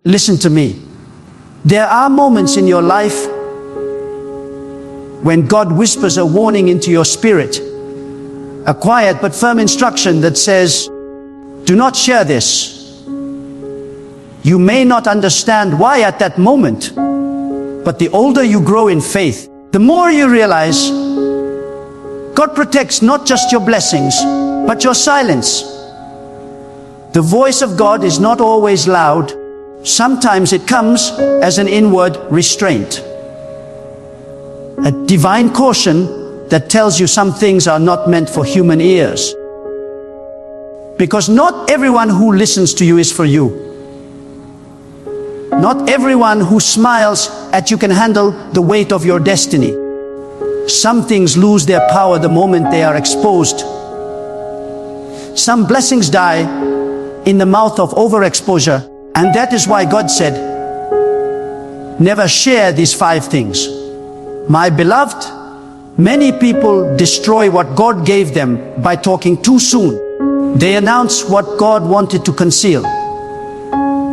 Listen to me. There are moments in your life when God whispers a warning into your spirit, a quiet but firm instruction that says, do not share this. You may not understand why at that moment, but the older you grow in faith, the more you realize God protects not just your blessings, but your silence. The voice of God is not always loud. Sometimes it comes as an inward restraint, a divine caution that tells you some things are not meant for human ears. Because not everyone who listens to you is for you. Not everyone who smiles at you can handle the weight of your destiny. Some things lose their power the moment they are exposed. Some blessings die in the mouth of overexposure, and that is why God said, never share these 5 things. My beloved, many people destroy what God gave them by talking too soon. They announce what God wanted to conceal.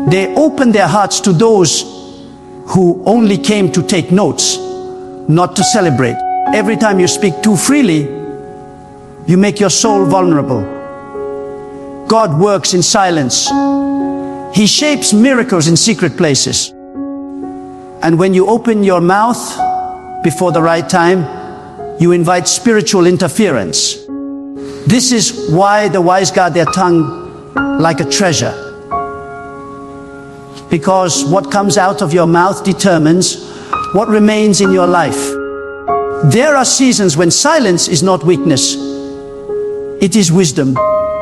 They open their hearts to those who only came to take notes, not to celebrate. Every time you speak too freely, you make your soul vulnerable. God works in silence. He shapes miracles in secret places. And when you open your mouth before the right time, you invite spiritual interference. This is why the wise guard their tongue like a treasure. Because what comes out of your mouth determines what remains in your life. There are seasons when silence is not weakness. It is wisdom.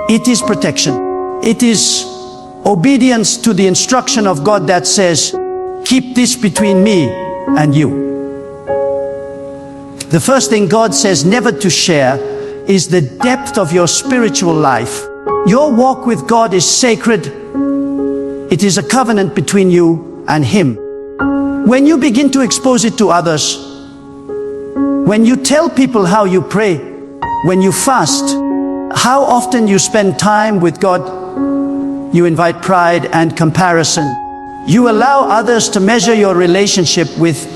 It is protection. It is obedience to the instruction of God that says, keep this between me and you. The first thing God says never to share is the depth of your spiritual life. Your walk with God is sacred. It is a covenant between you and Him. When you begin to expose it to others, when you tell people how you pray, when you fast, how often you spend time with God, you invite pride and comparison. You allow others to measure your relationship with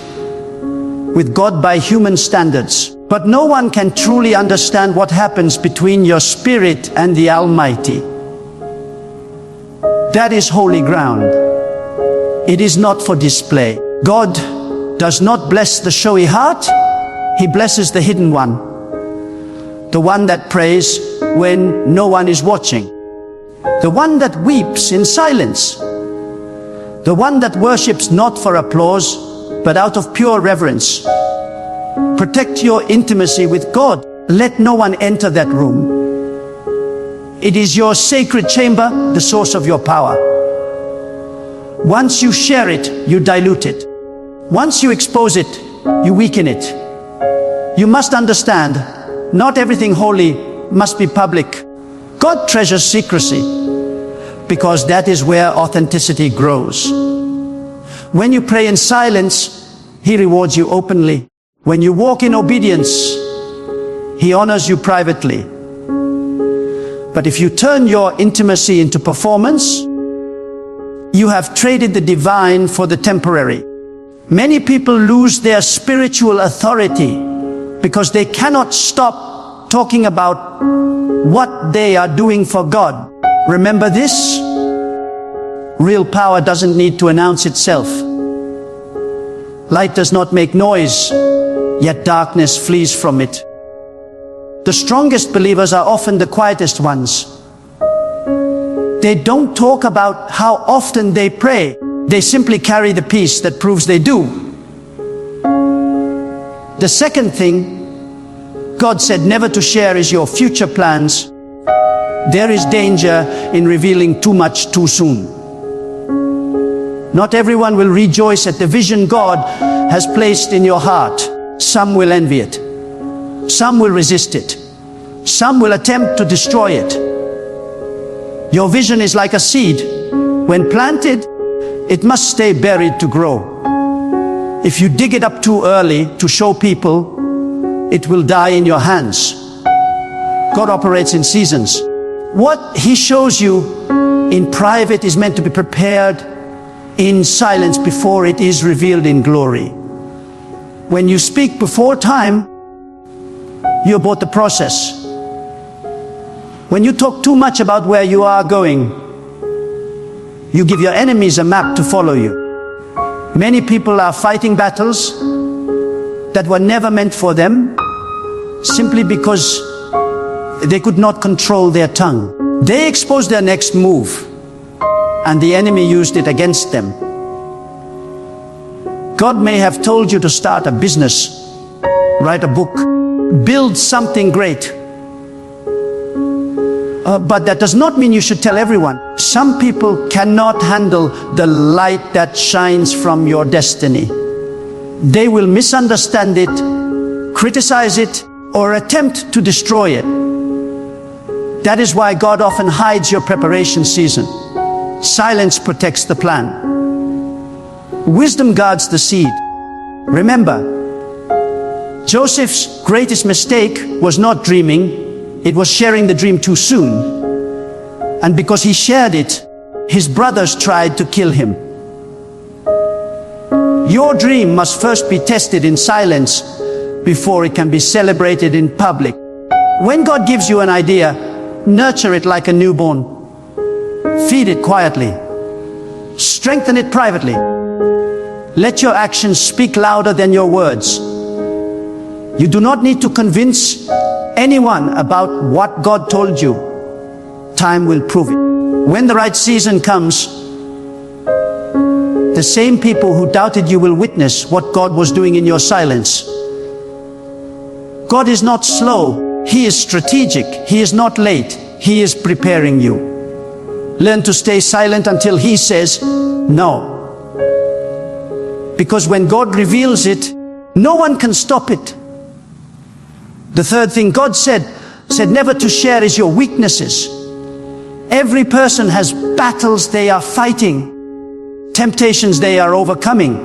God by human standards. But no one can truly understand what happens between your spirit and the Almighty. That is holy ground. It is not for display. God does not bless the showy heart. He blesses the hidden one. The one that prays when no one is watching. The one that weeps in silence. The one that worships not for applause, but out of pure reverence. Protect your intimacy with God. Let no one enter that room. It is your sacred chamber, the source of your power. Once you share it, you dilute it. Once you expose it, you weaken it. You must understand, not everything holy must be public. God treasures secrecy, because that is where authenticity grows. When you pray in silence, He rewards you openly. When you walk in obedience, He honors you privately. But if you turn your intimacy into performance, you have traded the divine for the temporary. Many people lose their spiritual authority because they cannot stop talking about what they are doing for God. Remember this? Real power doesn't need to announce itself. Light does not make noise, yet darkness flees from it. The strongest believers are often the quietest ones. They don't talk about how often they pray. They simply carry the peace that proves they do. The second thing God said never to share is your future plans. There is danger in revealing too much too soon. Not everyone will rejoice at the vision God has placed in your heart. Some will envy it. Some will resist it. Some will attempt to destroy it. Your vision is like a seed. When planted, it must stay buried to grow. If you dig it up too early to show people, it will die in your hands. God operates in seasons. What He shows you in private is meant to be prepared in silence before it is revealed in glory. When you speak before time, you abort the process. When you talk too much about where you are going, you give your enemies a map to follow you. Many people are fighting battles that were never meant for them, simply because they could not control their tongue. They exposed their next move, and the enemy used it against them. God may have told you to start a business, write a book, build something great. But that does not mean you should tell everyone. Some people cannot handle the light that shines from your destiny. They will misunderstand it, criticize it, or attempt to destroy it. That is why God often hides your preparation season. Silence protects the plan. Wisdom guards the seed. Remember, Joseph's greatest mistake was not dreaming. It was sharing the dream too soon. And because he shared it, his brothers tried to kill him. Your dream must first be tested in silence before it can be celebrated in public. When God gives you an idea, nurture it like a newborn. Feed it quietly. Strengthen it privately. Let your actions speak louder than your words. You do not need to convince anyone about what God told you. Time will prove it. When the right season comes, the same people who doubted you will witness what God was doing in your silence. God is not slow. He is strategic. He is not late. He is preparing you. Learn to stay silent until He says no. Because when God reveals it, no one can stop it. The third thing God said never to share is your weaknesses. Every person has battles they are fighting, temptations they are overcoming,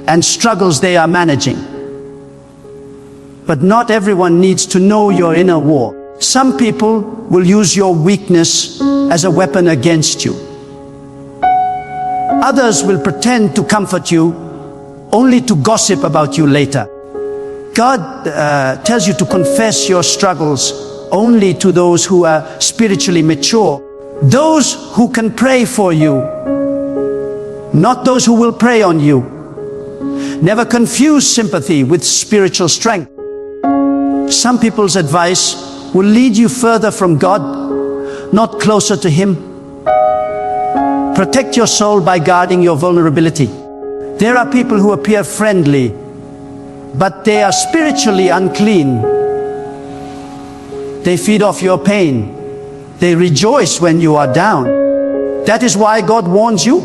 and struggles they are managing. But not everyone needs to know your inner war. Some people will use your weakness as a weapon against you. Others will pretend to comfort you only to gossip about you later. God tells you to confess your struggles only to those who are spiritually mature. Those who can pray for you, not those who will prey on you. Never confuse sympathy with spiritual strength. Some people's advice will lead you further from God, not closer to Him. Protect your soul by guarding your vulnerability. There are people who appear friendly, but they are spiritually unclean. They feed off your pain. They rejoice when you are down. That is why God warns you.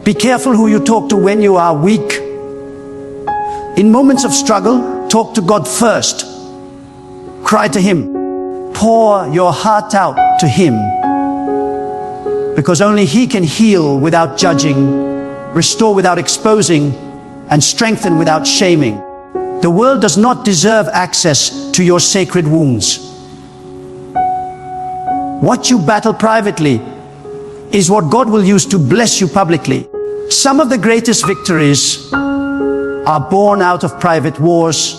Be careful who you talk to when you are weak. In moments of struggle, talk to God first. Cry to Him. Pour your heart out to Him. Because only He can heal without judging, restore without exposing, and strengthen without shaming. The world does not deserve access to your sacred wounds. What you battle privately is what God will use to bless you publicly. Some of the greatest victories are born out of private wars.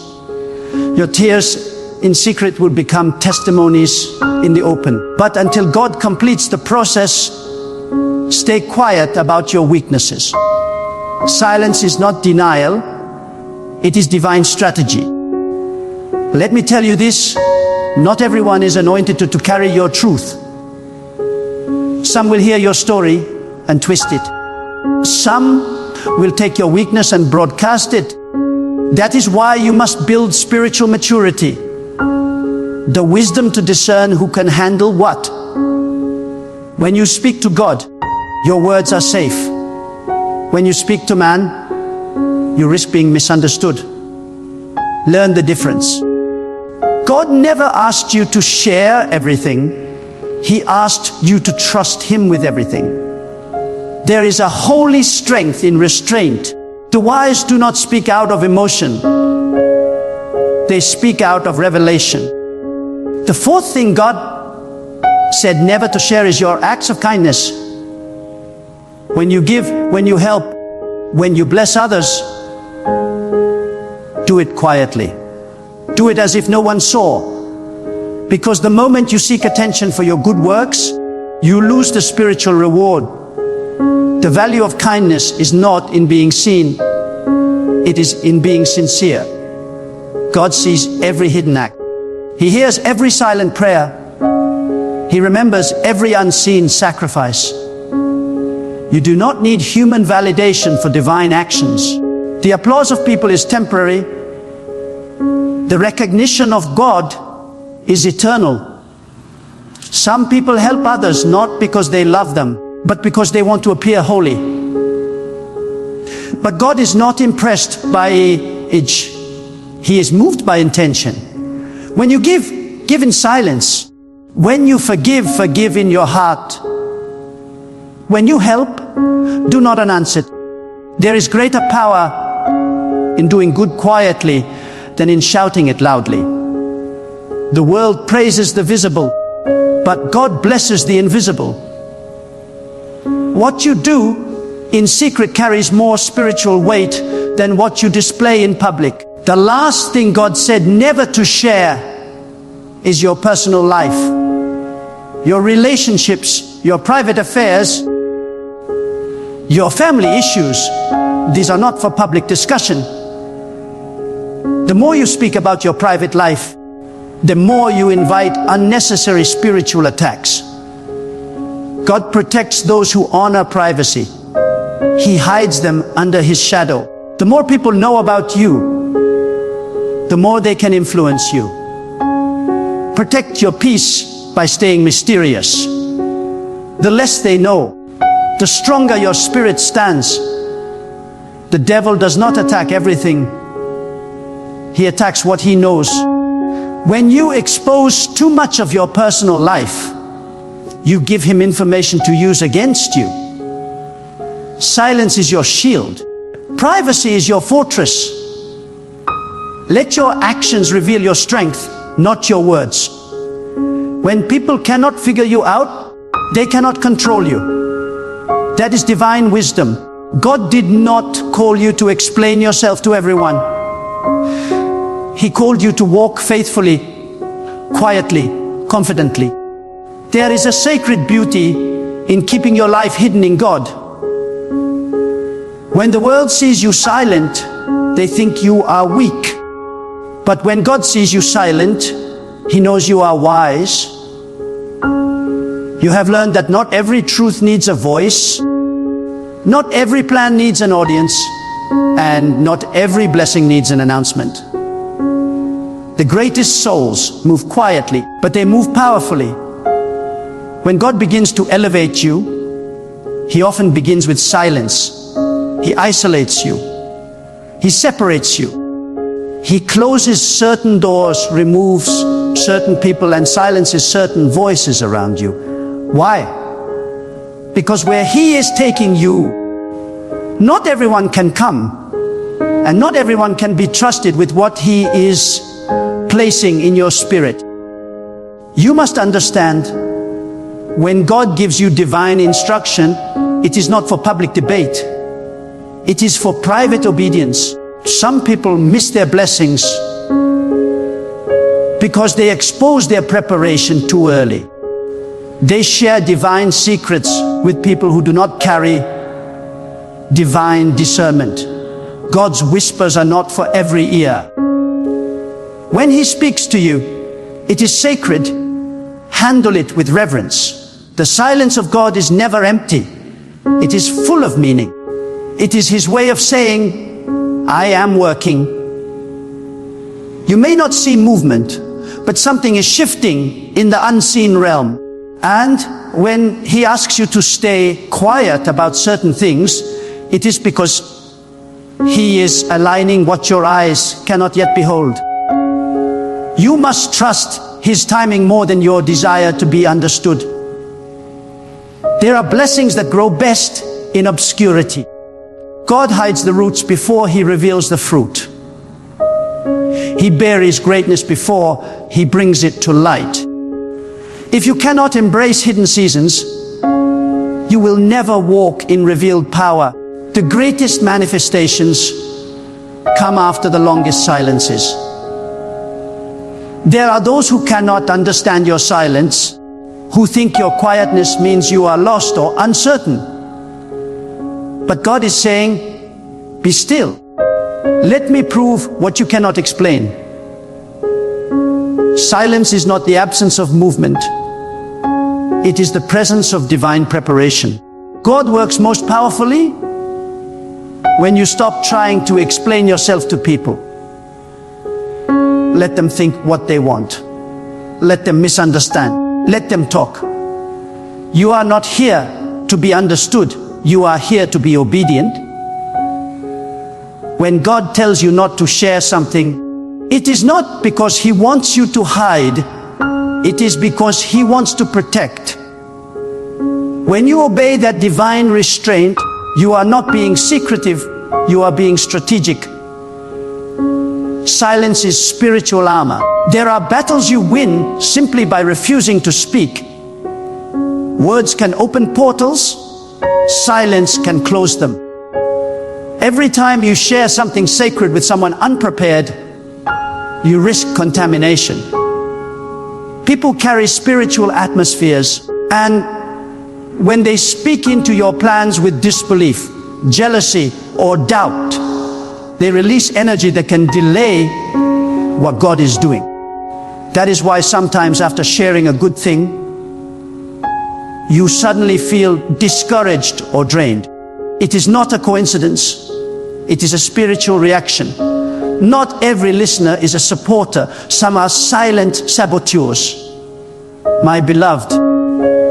Your tears in secret will become testimonies in the open. But until God completes the process, stay quiet about your weaknesses. Silence is not denial, it is divine strategy. Let me tell you this, not everyone is anointed to carry your truth. Some will hear your story and twist it. Some will take your weakness and broadcast it. That is why you must build spiritual maturity. The wisdom to discern who can handle what. When you speak to God, your words are safe. When you speak to man, you risk being misunderstood. Learn the difference. God never asked you to share everything. He asked you to trust Him with everything. There is a holy strength in restraint. The wise do not speak out of emotion. They speak out of revelation. The fourth thing God said never to share is your acts of kindness. When you give, when you help, when you bless others, do it quietly. Do it as if no one saw. Because the moment you seek attention for your good works, you lose the spiritual reward. The value of kindness is not in being seen, it is in being sincere. God sees every hidden act. He hears every silent prayer. He remembers every unseen sacrifice. You do not need human validation for divine actions. The applause of people is temporary. The recognition of God is eternal. Some people help others not because they love them, but because they want to appear holy. But God is not impressed by age. He is moved by intention. When you give, give in silence. When you forgive, forgive in your heart. When you help, do not announce it. There is greater power in doing good quietly than in shouting it loudly. The world praises the visible, but God blesses the invisible. What you do in secret carries more spiritual weight than what you display in public. The last thing God said never to share is your personal life, your relationships, your private affairs, your family issues. These are not for public discussion. The more you speak about your private life, the more you invite unnecessary spiritual attacks. God protects those who honor privacy. He hides them under His shadow. The more people know about you, the more they can influence you. Protect your peace by staying mysterious. The less they know, the stronger your spirit stands. The devil does not attack everything. He attacks what he knows. When you expose too much of your personal life, you give him information to use against you. Silence is your shield. Privacy is your fortress. Let your actions reveal your strength, not your words. When people cannot figure you out, they cannot control you. That is divine wisdom. God did not call you to explain yourself to everyone. He called you to walk faithfully, quietly, confidently. There is a sacred beauty in keeping your life hidden in God. When the world sees you silent, they think you are weak. But when God sees you silent, He knows you are wise. You have learned that not every truth needs a voice, not every plan needs an audience, and not every blessing needs an announcement. The greatest souls move quietly, but they move powerfully. When God begins to elevate you, He often begins with silence. He isolates you. He separates you. He closes certain doors, removes certain people, and silences certain voices around you. Why? Because where He is taking you, not everyone can come, and not everyone can be trusted with what He is placing in your spirit. You must understand, when God gives you divine instruction, it is not for public debate. It is for private obedience. Some people miss their blessings because they expose their preparation too early. They share divine secrets with people who do not carry divine discernment. God's whispers are not for every ear. When He speaks to you, it is sacred. Handle it with reverence. The silence of God is never empty. It is full of meaning. It is His way of saying, I am working. You may not see movement, but something is shifting in the unseen realm. And when He asks you to stay quiet about certain things, it is because He is aligning what your eyes cannot yet behold. You must trust His timing more than your desire to be understood. There are blessings that grow best in obscurity. God hides the roots before He reveals the fruit. He buries greatness before He brings it to light. If you cannot embrace hidden seasons, you will never walk in revealed power. The greatest manifestations come after the longest silences. There are those who cannot understand your silence, who think your quietness means you are lost or uncertain. But God is saying, be still. Let me prove what you cannot explain. Silence is not the absence of movement. It is the presence of divine preparation. God works most powerfully when you stop trying to explain yourself to people. Let them think what they want. Let them misunderstand. Let them talk. You are not here to be understood. You are here to be obedient. When God tells you not to share something, it is not because He wants you to hide. It is because He wants to protect. When you obey that divine restraint, you are not being secretive, you are being strategic. Silence is spiritual armor. There are battles you win simply by refusing to speak. Words can open portals, silence can close them. Every time you share something sacred with someone unprepared, you risk contamination. People carry spiritual atmospheres, and when they speak into your plans with disbelief, jealousy, or doubt, they release energy that can delay what God is doing. That is why sometimes after sharing a good thing, you suddenly feel discouraged or drained. It is not a coincidence. It is a spiritual reaction. Not every listener is a supporter. Some are silent saboteurs. My beloved,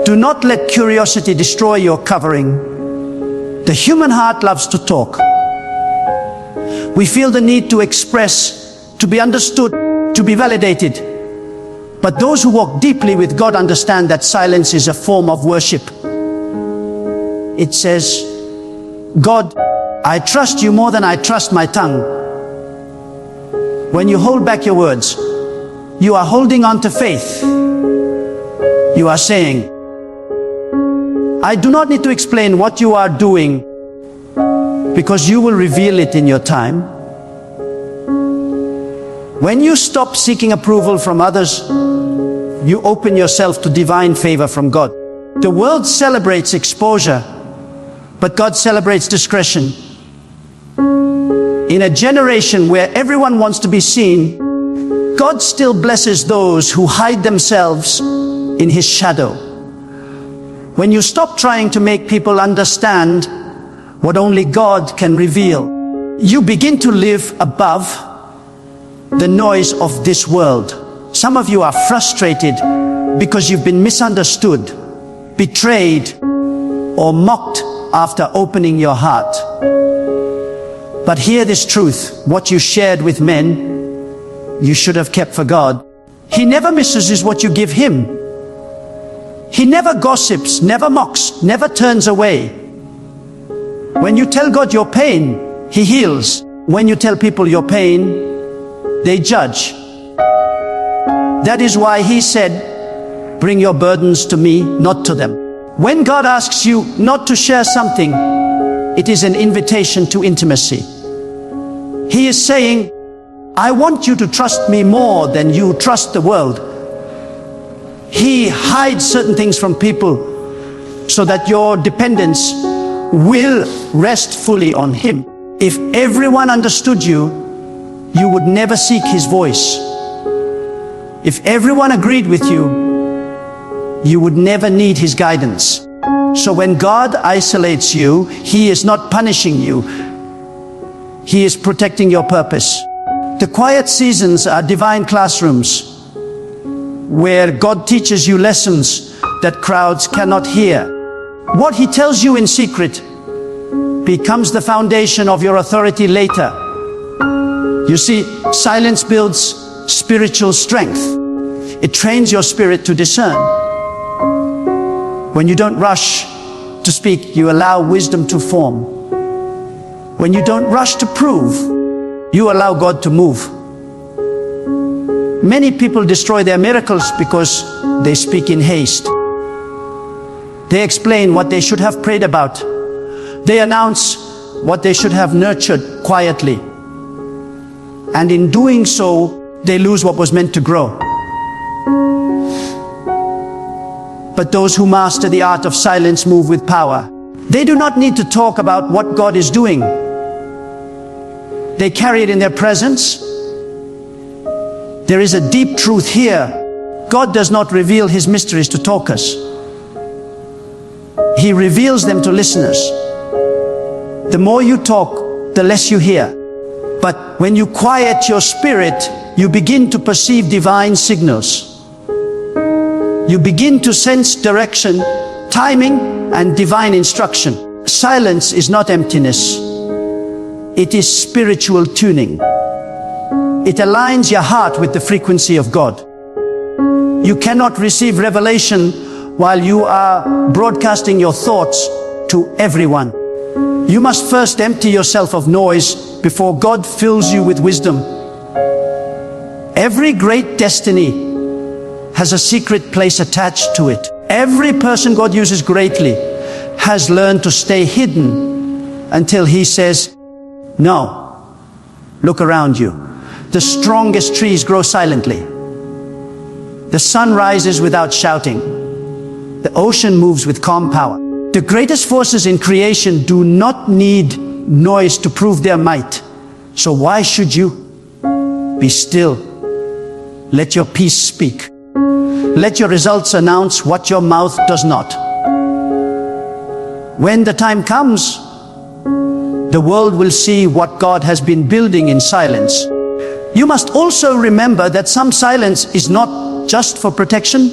do not let curiosity destroy your covering. The human heart loves to talk. We feel the need to express, to be understood, to be validated. But those who walk deeply with God understand that silence is a form of worship. It says, God, I trust you more than I trust my tongue. When you hold back your words, you are holding on to faith. You are saying, I do not need to explain what you are doing because you will reveal it in your time. When you stop seeking approval from others, you open yourself to divine favor from God. The world celebrates exposure, but God celebrates discretion. In a generation where everyone wants to be seen, God still blesses those who hide themselves in His shadow. When you stop trying to make people understand what only God can reveal, you begin to live above the noise of this world. Some of you are frustrated because you've been misunderstood, betrayed, or mocked after opening your heart. But hear this truth: what you shared with men, you should have kept for God. He never misses what you give Him. He never gossips, never mocks, never turns away. When you tell God your pain, He heals. When you tell people your pain, they judge. That is why He said, bring your burdens to me, not to them. When God asks you not to share something, it is an invitation to intimacy. He is saying, I want you to trust me more than you trust the world. He hides certain things from people so that your dependence will rest fully on Him. If everyone understood you, you would never seek His voice. If everyone agreed with you, you would never need His guidance. So when God isolates you, He is not punishing you. He is protecting your purpose. The quiet seasons are divine classrooms where God teaches you lessons that crowds cannot hear. What He tells you in secret becomes the foundation of your authority later. You see, silence builds spiritual strength. It trains your spirit to discern. When you don't rush to speak, you allow wisdom to form. When you don't rush to prove, you allow God to move. Many people destroy their miracles because they speak in haste. They explain what they should have prayed about. They announce what they should have nurtured quietly. And in doing so, they lose what was meant to grow. But those who master the art of silence move with power. They do not need to talk about what God is doing. They carry it in their presence. There is a deep truth here. God does not reveal His mysteries to talkers. He reveals them to listeners. The more you talk, the less you hear. But when you quiet your spirit, you begin to perceive divine signals. You begin to sense direction, timing, and divine instruction. Silence is not emptiness. It is spiritual tuning. It aligns your heart with the frequency of God. You cannot receive revelation while you are broadcasting your thoughts to everyone. You must first empty yourself of noise before God fills you with wisdom. Every great destiny has a secret place attached to it. Every person God uses greatly has learned to stay hidden until He says, "No, look around you." The strongest trees grow silently. The sun rises without shouting. The ocean moves with calm power. The greatest forces in creation do not need noise to prove their might. So why should you? Be still. Let your peace speak. Let your results announce what your mouth does not. When the time comes, the world will see what God has been building in silence. You must also remember that some silence is not just for protection.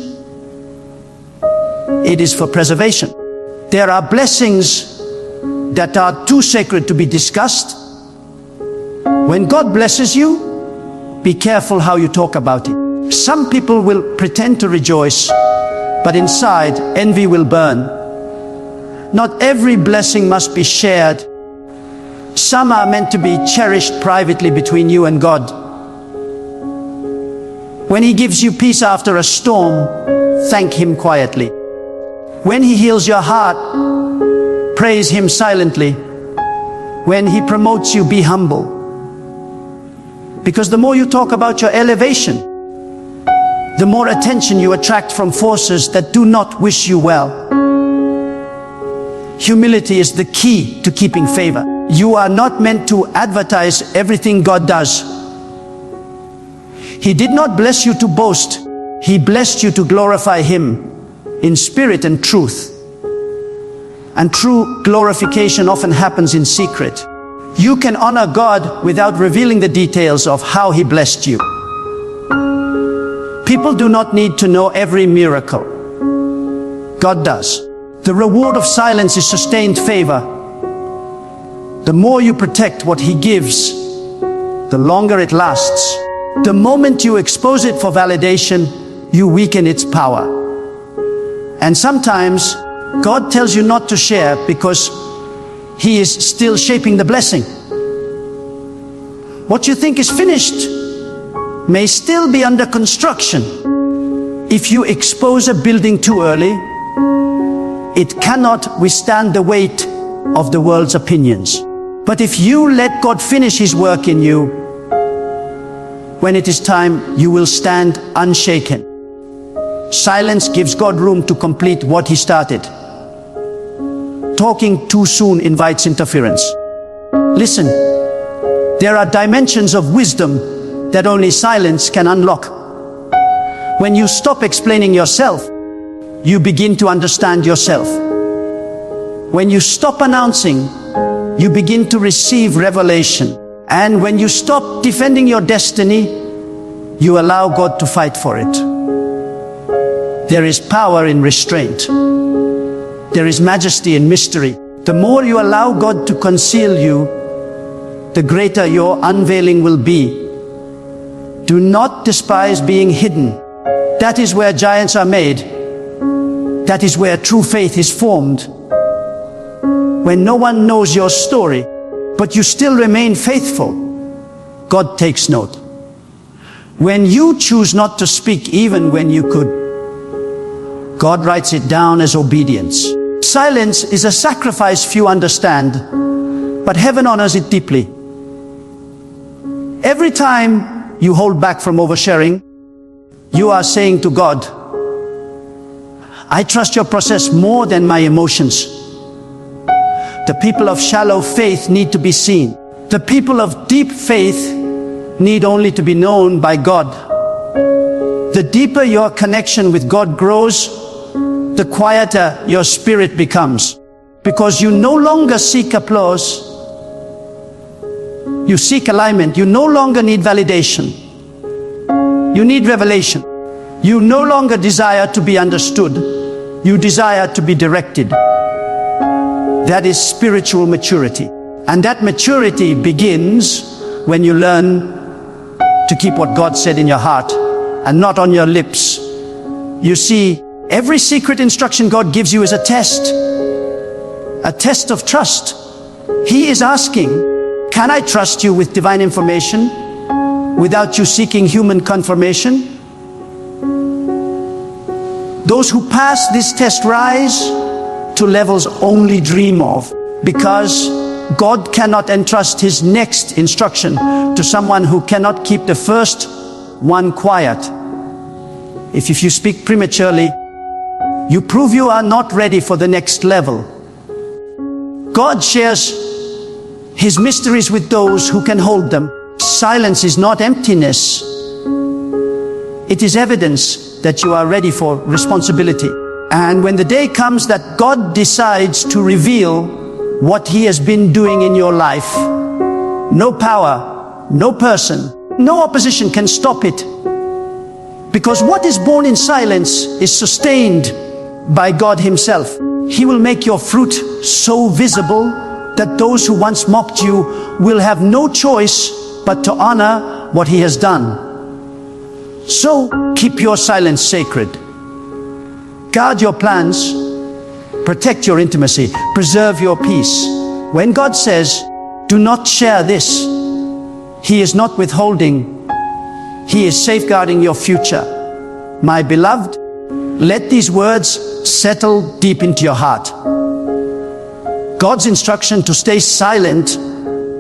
It is for preservation. There are blessings that are too sacred to be discussed. When God blesses you, be careful how you talk about it. Some people will pretend to rejoice, but inside envy will burn. Not every blessing must be shared. Some are meant to be cherished privately between you and God. When He gives you peace after a storm, thank Him quietly. When He heals your heart, praise Him silently. When He promotes you, be humble. Because the more you talk about your elevation, the more attention you attract from forces that do not wish you well. Humility is the key to keeping favor. You are not meant to advertise everything God does. He did not bless you to boast. He blessed you to glorify Him in spirit and truth. And true glorification often happens in secret. You can honor God without revealing the details of how He blessed you. People do not need to know every miracle. God does. The reward of silence is sustained favor. The more you protect what He gives, the longer it lasts. The moment you expose it for validation, you weaken its power. And sometimes God tells you not to share because He is still shaping the blessing. What you think is finished may still be under construction. If you expose a building too early, it cannot withstand the weight of the world's opinions. But if you let God finish His work in you, when it is time, you will stand unshaken. Silence gives God room to complete what He started. Talking too soon invites interference. Listen, there are dimensions of wisdom that only silence can unlock. When you stop explaining yourself, you begin to understand yourself. When you stop announcing, you begin to receive revelation. And when you stop defending your destiny, you allow God to fight for it. There is power in restraint. There is majesty in mystery. The more you allow God to conceal you, the greater your unveiling will be. Do not despise being hidden. That is where giants are made. That is where true faith is formed. When no one knows your story, but you still remain faithful, God takes note. When you choose not to speak even when you could, God writes it down as obedience. Silence is a sacrifice few understand, but heaven honors it deeply. Every time you hold back from oversharing, you are saying to God, I trust your process more than my emotions. The people of shallow faith need to be seen. The people of deep faith need only to be known by God. The deeper your connection with God grows, the quieter your spirit becomes. Because you no longer seek applause, you seek alignment. You no longer need validation. You need revelation. You no longer desire to be understood. You desire to be directed. That is spiritual maturity. And that maturity begins when you learn to keep what God said in your heart and not on your lips. You see, every secret instruction God gives you is a test of trust. He is asking, can I trust you with divine information without you seeking human confirmation? Those who pass this test rise to levels only dream of, because God cannot entrust his next instruction to someone who cannot keep the first one quiet. If you speak prematurely, you prove you are not ready for the next level. God shares his mysteries with those who can hold them. Silence is not emptiness. It is evidence that you are ready for responsibility. And when the day comes that God decides to reveal what he has been doing in your life, no power, no person, no opposition can stop it. Because what is born in silence is sustained by God himself. He will make your fruit so visible that those who once mocked you will have no choice but to honor what he has done. So keep your silence sacred. Guard your plans, protect your intimacy, preserve your peace. When God says, do not share this, he is not withholding, he is safeguarding your future. My beloved, let these words settle deep into your heart. God's instruction to stay silent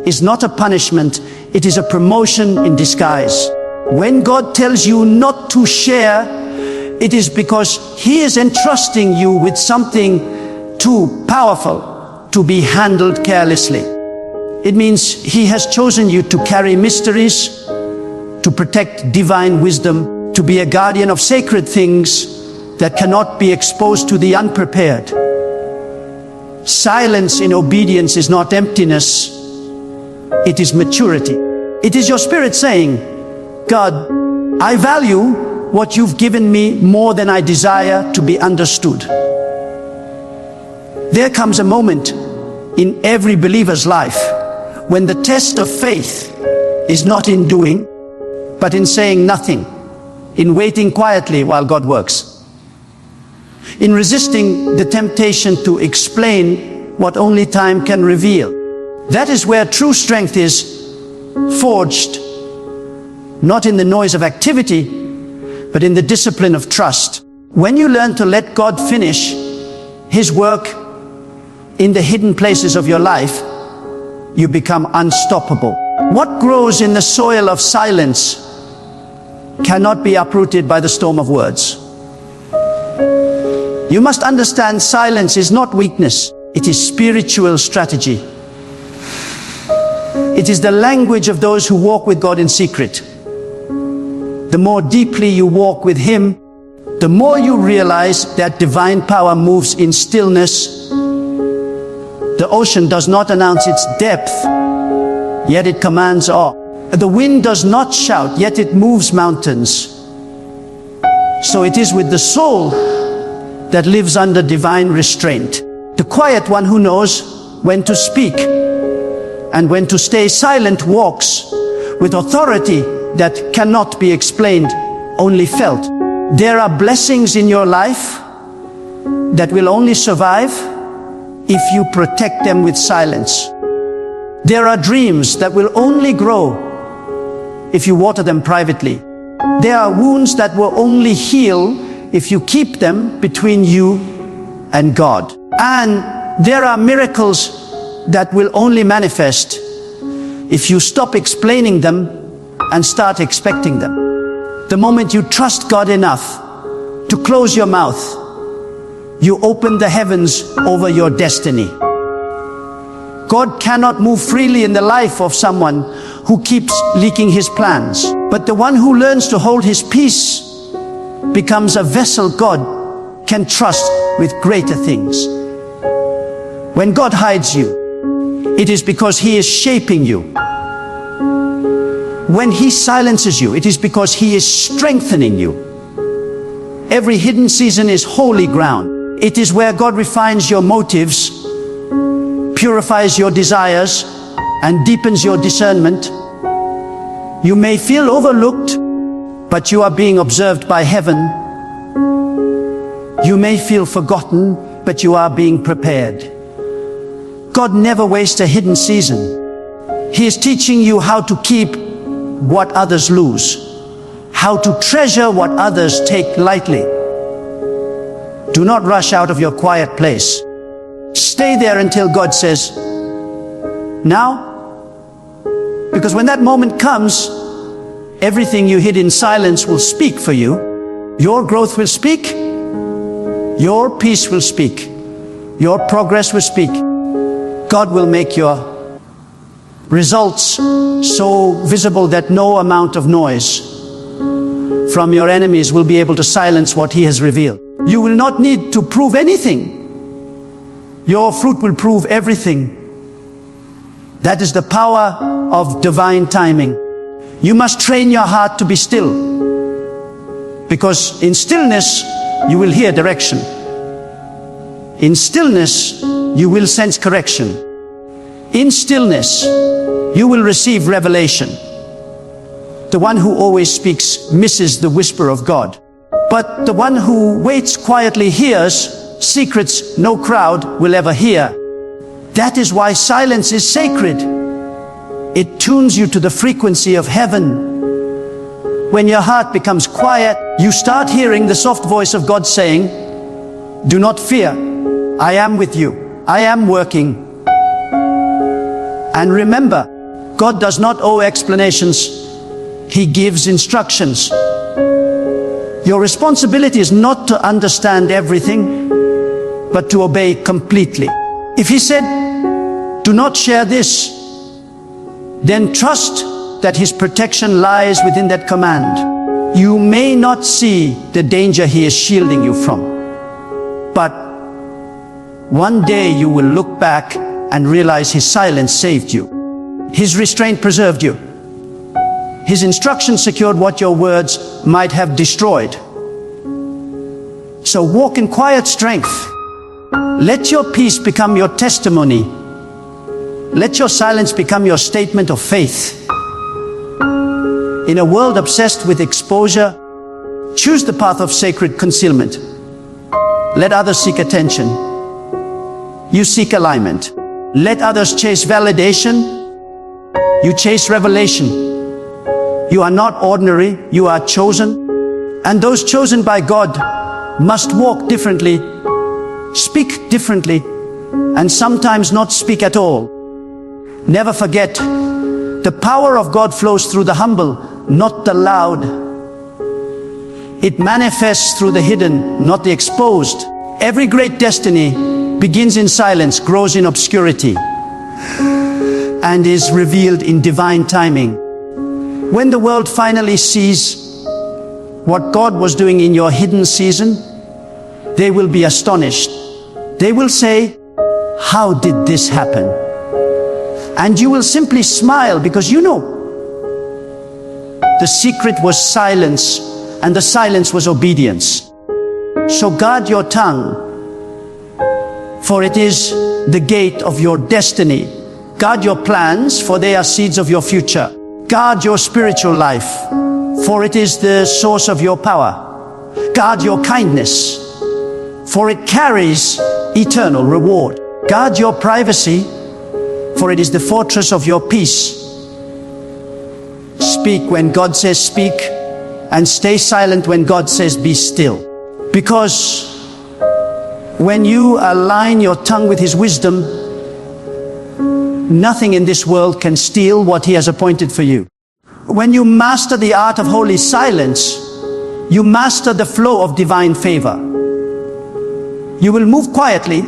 is not a punishment, it is a promotion in disguise. When God tells you not to share, it is because he is entrusting you with something too powerful to be handled carelessly. It means he has chosen you to carry mysteries, to protect divine wisdom, to be a guardian of sacred things that cannot be exposed to the unprepared. Silence in obedience is not emptiness, it is maturity. It is your spirit saying, God, I value what you've given me more than I desire to be understood. There comes a moment in every believer's life when the test of faith is not in doing, but in saying nothing, in waiting quietly while God works, in resisting the temptation to explain what only time can reveal. That is where true strength is forged, not in the noise of activity, but in the discipline of trust. When you learn to let God finish his work in the hidden places of your life, you become unstoppable. What grows in the soil of silence cannot be uprooted by the storm of words. You must understand silence is not weakness, it is spiritual strategy. It is the language of those who walk with God in secret. The more deeply you walk with him, the more you realize that divine power moves in stillness. The ocean does not announce its depth, yet it commands awe. The wind does not shout, yet it moves mountains. So it is with the soul that lives under divine restraint. The quiet one who knows when to speak and when to stay silent walks with authority that cannot be explained, only felt. There are blessings in your life that will only survive if you protect them with silence. There are dreams that will only grow if you water them privately. There are wounds that will only heal if you keep them between you and God. And there are miracles that will only manifest if you stop explaining them and start expecting them. The moment you trust God enough to close your mouth, you open the heavens over your destiny. God cannot move freely in the life of someone who keeps leaking his plans. But the one who learns to hold his peace becomes a vessel God can trust with greater things. When God hides you, it is because he is shaping you. When he silences you, it is because he is strengthening you. Every hidden season is holy ground. It is where God refines your motives, purifies your desires, and deepens your discernment. You may feel overlooked, but you are being observed by heaven. You may feel forgotten, but you are being prepared. God never wastes a hidden season. He is teaching you how to keep what others lose, how to treasure what others take lightly. Do not rush out of your quiet place. Stay there until God says, now. Because when that moment comes, everything you hid in silence will speak for you. Your growth will speak. Your peace will speak. Your progress will speak. God will make your results so visible that no amount of noise from your enemies will be able to silence what he has revealed. You will not need to prove anything. Your fruit will prove everything. That is the power of divine timing. You must train your heart to be still, because in stillness you will hear direction. In stillness you will sense correction. In stillness you will receive revelation. The one who always speaks misses the whisper of God, but the one who waits quietly hears secrets no crowd will ever hear. That is why silence is sacred. It tunes you to the frequency of heaven. When your heart becomes quiet, you start hearing the soft voice of God saying, do not fear, I am with you, I am working. And remember, God does not owe explanations, he gives instructions. Your responsibility is not to understand everything, but to obey completely. If he said, do not share this, then trust that his protection lies within that command. You may not see the danger he is shielding you from, but one day you will look back and realize his silence saved you. His restraint preserved you. His instruction secured what your words might have destroyed. So walk in quiet strength. Let your peace become your testimony. Let your silence become your statement of faith. In a world obsessed with exposure, choose the path of sacred concealment. Let others seek attention. You seek alignment. Let others chase validation. You chase revelation. You are not ordinary, you are chosen. And those chosen by God must walk differently, speak differently, and sometimes not speak at all. Never forget, the power of God flows through the humble, not the loud. It manifests through the hidden, not the exposed. Every great destiny begins in silence, grows in obscurity, and is revealed in divine timing. When the world finally sees what God was doing in your hidden season, they will be astonished. They will say, how did this happen? And you will simply smile, because you know the secret was silence, and the silence was obedience. So guard your tongue, for it is the gate of your destiny. Guard your plans, for they are seeds of your future. Guard your spiritual life, for it is the source of your power. Guard your kindness, for it carries eternal reward. Guard your privacy, for it is the fortress of your peace. Speak when God says speak, and stay silent when God says be still. Because when you align your tongue with His wisdom, nothing in this world can steal what He has appointed for you. When you master the art of holy silence, you master the flow of divine favor. You will move quietly,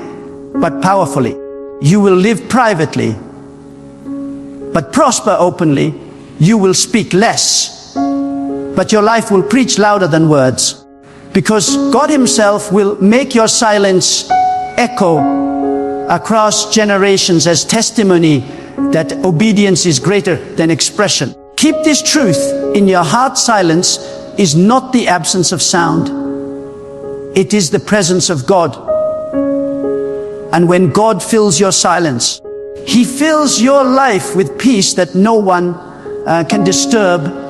but powerfully. You will live privately, but prosper openly. You will speak less, but your life will preach louder than words. Because God Himself will make your silence echo across generations as testimony that obedience is greater than expression. Keep this truth in your heart. Silence is not the absence of sound. It is the presence of God. And when God fills your silence, He fills your life with peace that no one can disturb